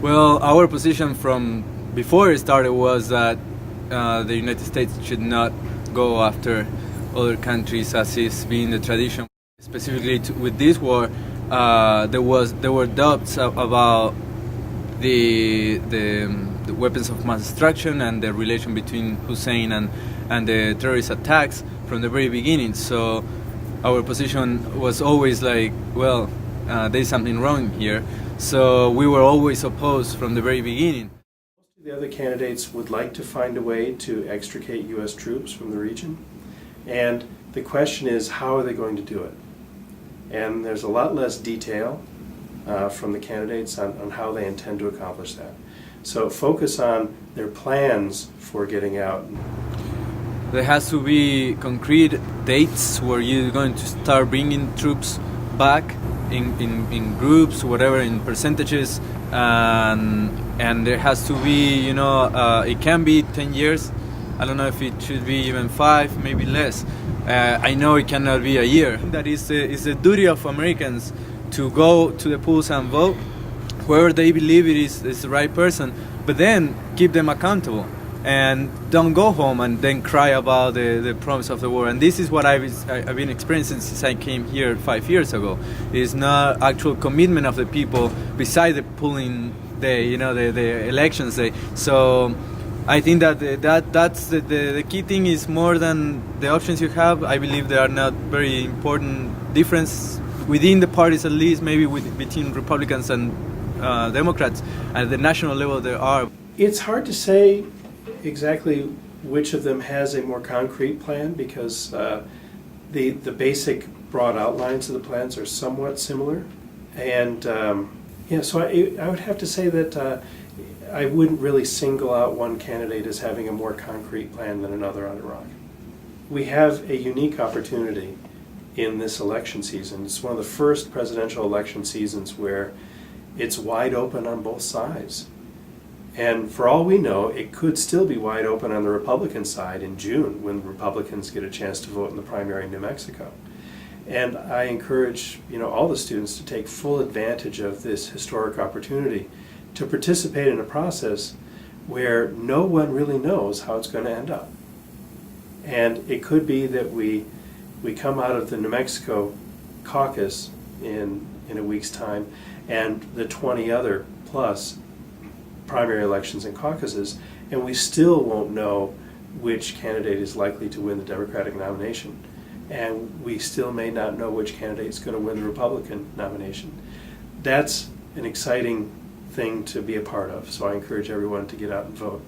Well, our position from before it started was that the United States should not go after other countries as is being the tradition. Specifically with this war, there were doubts about the weapons of mass destruction and the relation between Hussein and the terrorist attacks from the very beginning. So our position was always like, well, there's something wrong here. So we were always opposed from the very beginning. Most of the other candidates would like to find a way to extricate U.S. troops from the region. And the question is, how are they going to do it? And there's a lot less detail from the candidates on how they intend to accomplish that. So focus on their plans for getting out. There has to be concrete dates where you're going to start bringing troops back in groups, whatever, in percentages, and there has to be, it can be 10 years. I don't know if it should be even 5, maybe less. I know it cannot be a year. That is the duty of Americans to go to the polls and vote whoever they believe it is the right person, but then keep them accountable and don't go home and then cry about the promise of the war. And this is what I've been experiencing since I came here 5 years ago. It's not actual commitment of the people beside the polling day, the elections day. So I think that that's the key thing is more than the options you have. I believe there are not very important difference within the parties, at least maybe between Republicans and Democrats. At the national level there are. It's hard to say exactly which of them has a more concrete plan because the basic broad outlines of the plans are somewhat similar. And so I would have to say that I wouldn't really single out one candidate as having a more concrete plan than another on Iraq. We have a unique opportunity in this election season. It's one of the first presidential election seasons where it's wide open on both sides. And for all we know, it could still be wide open on the Republican side in June when Republicans get a chance to vote in the primary in New Mexico. And I encourage all the students to take full advantage of this historic opportunity to participate in a process where no one really knows how it's going to end up. And it could be that we come out of the New Mexico caucus in a week's time and the 20 other plus primary elections and caucuses, and we still won't know which candidate is likely to win the Democratic nomination. And we still may not know which candidate is going to win the Republican nomination. That's an exciting thing to be a part of, so I encourage everyone to get out and vote.